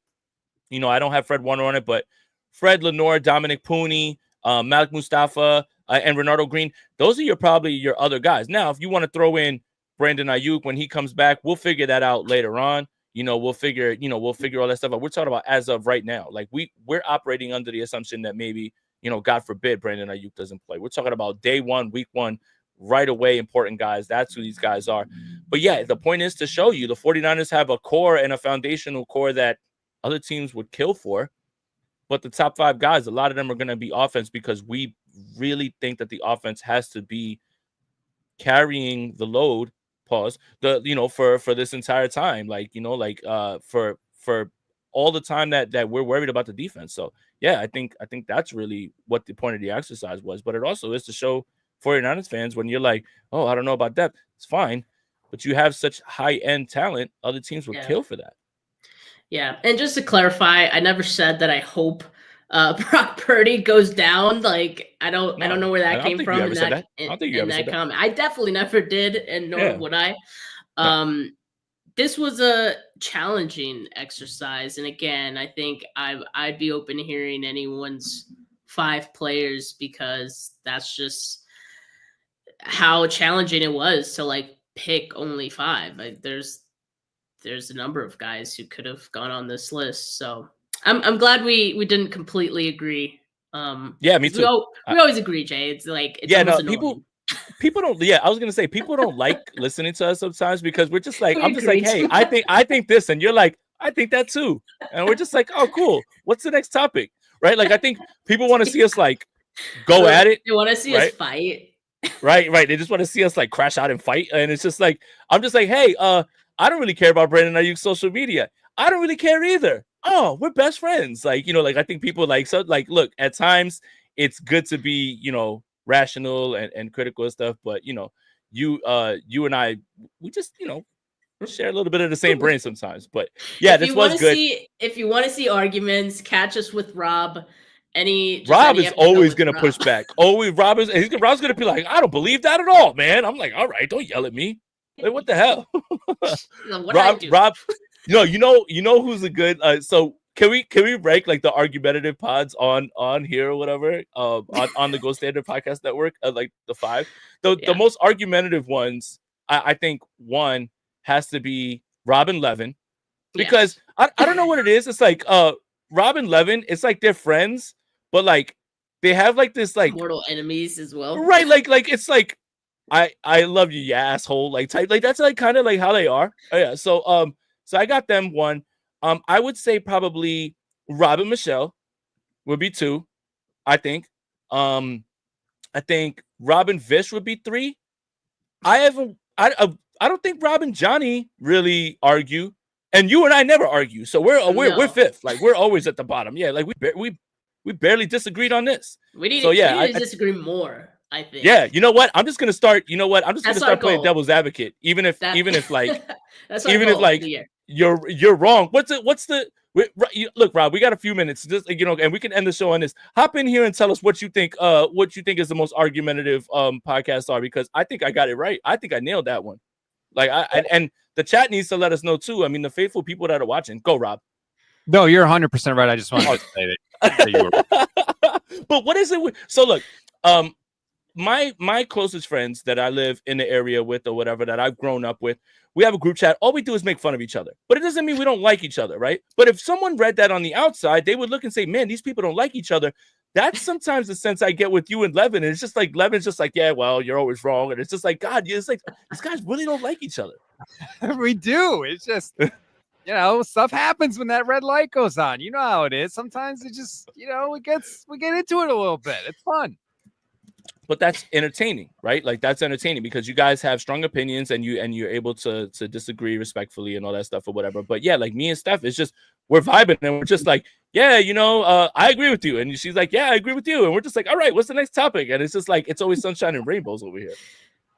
I don't have Fred Warner on it, but Fred Lenore, Dominic Pooney, Malik Mustafa, and Renardo Green, those are probably your other guys. Now, if you want to throw in Brandon Aiyuk when he comes back, we'll figure that out later on. We'll figure all that stuff out. We're talking about as of right now. Like we're operating under the assumption that maybe, God forbid, Brandon Aiyuk doesn't play. We're talking about day one, week one, right away, important guys. That's who these guys are. But yeah, the point is to show you the 49ers have a core and a foundational core that other teams would kill for. But the top 5 guys, a lot of them are going to be offense, because we really think that the offense has to be carrying the load, for this entire time, for all the time that we're worried about the defense. So yeah, I think that's really what the point of the exercise was. But it also is to show 49ers fans, when you're like, oh, I don't know about that, it's fine, but you have such high-end talent, other teams would kill for that.
Yeah, and just to clarify, I never said that I hope Brock Purdy goes down. Like I don't know where that came from in that comment. I definitely never did, and nor would I. This was a challenging exercise, and again, I think I'd be open to hearing anyone's 5 players, because that's just how challenging it was to like pick only 5. Like, there's a number of guys who could have gone on this list, so I'm glad we didn't completely agree.
Yeah, me too.
We always agree, Jay. It's like
people don't. Yeah, I was gonna say people don't like listening to us sometimes, because we're just like, I'm just like, hey, I think this, and you're like, I think that too, and we're just like, oh, cool. What's the next topic, right? Like I think people want to see us like go at it.
They want to see us fight.
Right. They just want to see us like crash out and fight, and it's just like I'm just like, hey, I don't really care about Brandon Aiyuk's social media. I don't really care either. Oh, we're best friends. Like, like I think people like, so like, look, at times it's good to be, rational and critical and stuff. But, you and I, we just, share a little bit of the same brain sometimes. But yeah, this was good.
If you want to see arguments, catch us with Rob.
Rob is always going to push back. Always, Rob's going to be like, I don't believe that at all, man. I'm like, all right, don't yell at me. Like, what the hell? Rob, no, you know who's a good. So can we rank like the argumentative pods on here or whatever? On the Go Standard Podcast Network, like the 5. The most argumentative ones, I think one has to be Rob and Levin, because I don't know what it is. It's like Rob and Levin, it's like they're friends, but like they have like this like
mortal enemies as well,
right? Like it's like I love you, you asshole, like type, like that's like kind of like how they are. Oh, yeah. So So I got them 1. I would say probably Rob and Michelle would be 2. I think. I think Rob and Vish would be 3. I don't think Rob and Johnny really argue, and you and I never argue. So we're 5th. Like we're always at the bottom. Yeah, like we barely disagreed on this.
We need
so yeah,
I disagree more. I think.
Yeah, you know what? I'm just gonna start. You know what? I'm just gonna start playing
goal.
devil's advocate, even if like
that's
even if like you're wrong. What's the look, Rob? We got a few minutes, just and we can end the show on this. Hop in here and tell us what you think. What you think is the most argumentative podcast are, because I think I got it right. I think I nailed that one. Like and the chat needs to let us know too. I mean, the faithful people that are watching. Go, Rob.
No, you're 100% right. I just wanted to say that you were.
But what is it? So look, my closest friends that I live in the area with or whatever, that I've grown up with, we have a group chat. All we do is make fun of each other, but it doesn't mean we don't like each other, right? But if someone read that on the outside, they would look and say, man, these people don't like each other. That's sometimes the sense I get with you and Levin. And it's just like, Levin's just like, yeah, well, you're always wrong. And it's just like, God, it's like, these guys really don't like each other.
We do. It's just, stuff happens when that red light goes on. You know how it is. Sometimes it just, we get into it a little bit. It's fun.
But that's entertaining, right? Like that's entertaining because you guys have strong opinions and you're able to disagree respectfully and all that stuff or whatever. But yeah, like me and Steph, it's just we're vibing and we're just like, yeah, I agree with you. And she's like, yeah, I agree with you. And we're just like, all right, what's the next topic? And it's just like it's always sunshine and rainbows over here.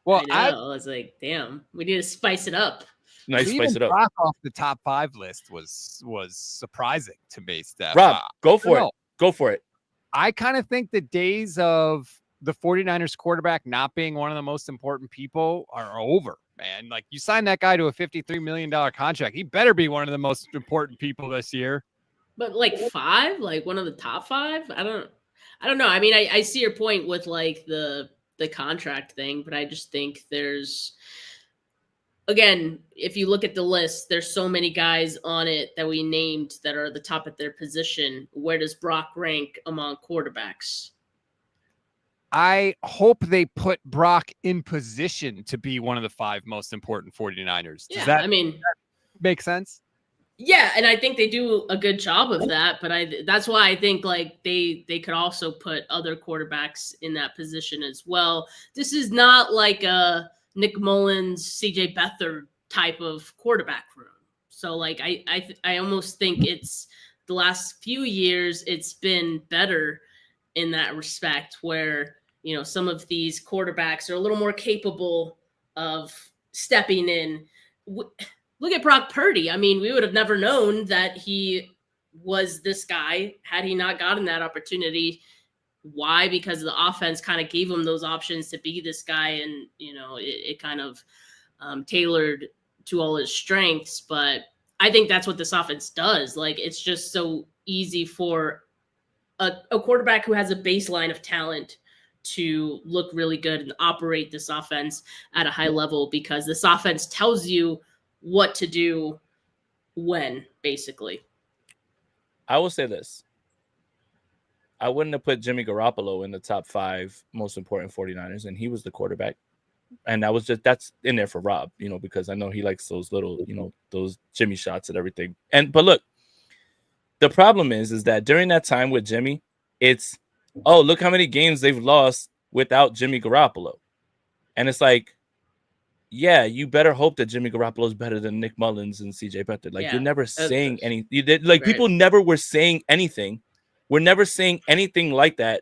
Well, I was like, damn, we need to spice it up.
Nice, spice it up.
Brock off the top 5 list was surprising to me, Steph.
Rob, go for it. Go for it.
I kind of think the days of the 49ers quarterback not being one of the most important people are over, man. Like you signed that guy to a $53 million contract. He better be one of the most important people this year.
But like 5, like one of the top 5. I don't know. I mean, I see your point with like the contract thing, but I just think there's, again, if you look at the list, there's so many guys on it that we named that are the top at their position. Where does Brock rank among quarterbacks?
I hope they put Brock in position to be one of the 5 most important 49ers. Does that make sense?
Yeah, and I think they do a good job of that, but that's why I think like they could also put other quarterbacks in that position as well. This is not like a Nick Mullins, CJ Beathard type of quarterback room. So like I almost think it's the last few years it's been better in that respect where some of these quarterbacks are a little more capable of stepping in. Look at Brock Purdy. I mean, we would have never known that he was this guy had he not gotten that opportunity. Why? Because the offense kind of gave him those options to be this guy, and it kind of tailored to all his strengths. But I think that's what this offense does. Like, it's just so easy for a quarterback who has a baseline of talent to look really good and operate this offense at a high level, because this offense tells you what to do when, basically.
I will say this. I wouldn't have put Jimmy Garoppolo in the top 5 most important 49ers, and he was the quarterback. And that's in there for Rob, because I know he likes those little, those Jimmy shots and everything. But look, the problem is that during that time with Jimmy, it's, oh, look how many games they've lost without Jimmy Garoppolo. And it's like, yeah, you better hope that Jimmy Garoppolo is better than Nick Mullins and CJ Beathard. Like, you're never saying anything. Like, people never were saying anything. We're never saying anything like that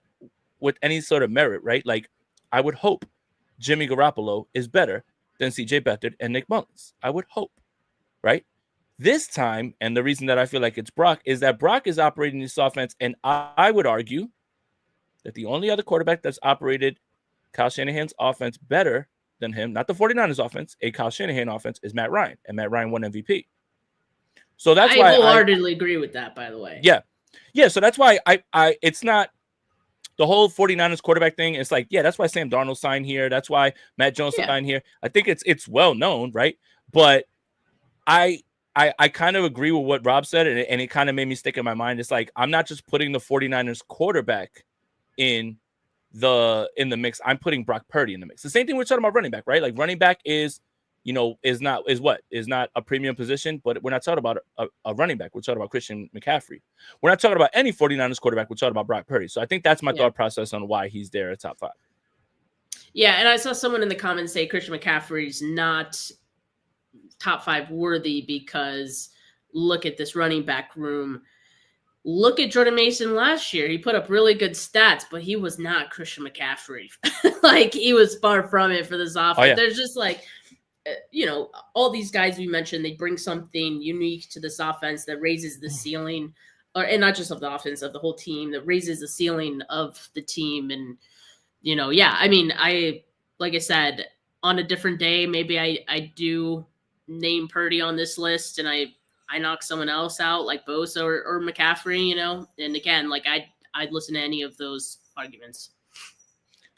with any sort of merit, right? Like, I would hope Jimmy Garoppolo is better than CJ Beathard and Nick Mullins. I would hope, right? This time, and the reason that I feel like it's Brock, is that Brock is operating this offense, and I would argue that the only other quarterback that's operated Kyle Shanahan's offense better than him, not the 49ers offense, a Kyle Shanahan offense, is Matt Ryan, and Matt Ryan won MVP. So that's why I
wholeheartedly agree with that, by the way.
Yeah. Yeah, so that's why I it's not the whole 49ers quarterback thing. It's like, yeah, that's why Sam Darnold signed here. That's why Matt Jones signed here. I think it's well known, right? But I kind of agree with what Rob said, and it kind of made me stick in my mind. It's like, I'm not just putting the 49ers quarterback in the mix. I'm putting Brock Purdy in the mix. The same thing we're talking about running back, right? Like, running back is is not a premium position, but we're not talking about a running back. We're talking about Christian McCaffrey. We're not talking about any 49ers quarterback. We're talking about Brock Purdy. So I think that's my thought process on why he's there at top 5.
Yeah, and I saw someone in the comments say Christian McCaffrey's not top 5 worthy because look at this running back room. Look at Jordan Mason last year. He put up really good stats, but he was not Christian McCaffrey. Like, he was far from it for this offense.
Oh, yeah.
There's just like, all these guys we mentioned, they bring something unique to this offense that raises the ceiling, and not just of the offense, of the whole team, that raises the ceiling of the team. And, I mean, like I said, on a different day, maybe I do name Purdy on this list and I knock someone else out like Bosa or McCaffrey, and again, like I'd listen to any of those arguments.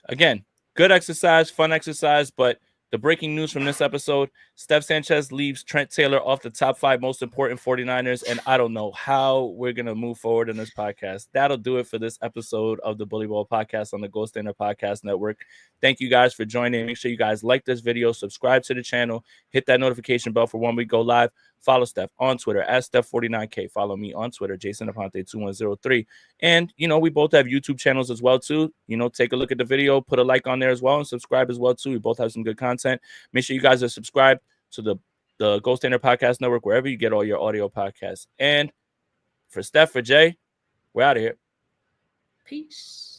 Again, good exercise, fun exercise, but the breaking news from this episode, Steph Sanchez leaves Trent Taylor off the top 5 most important 49ers, and I don't know how we're going to move forward in this podcast. That'll do it for this episode of the Bully Ball Podcast on the Gold Standard Podcast Network. Thank you guys for joining. Make sure you guys like this video, subscribe to the channel, hit that notification bell for when we go live. Follow Steph on Twitter at Steph49K. Follow me on Twitter, Jason Aponte2103. And, we both have YouTube channels as well, too. Take a look at the video, put a like on there as well, and subscribe as well, too. We both have some good content. Make sure you guys are subscribed to the Gold Standard Podcast Network, wherever you get all your audio podcasts. And for Steph, for Jay, we're out of here.
Peace.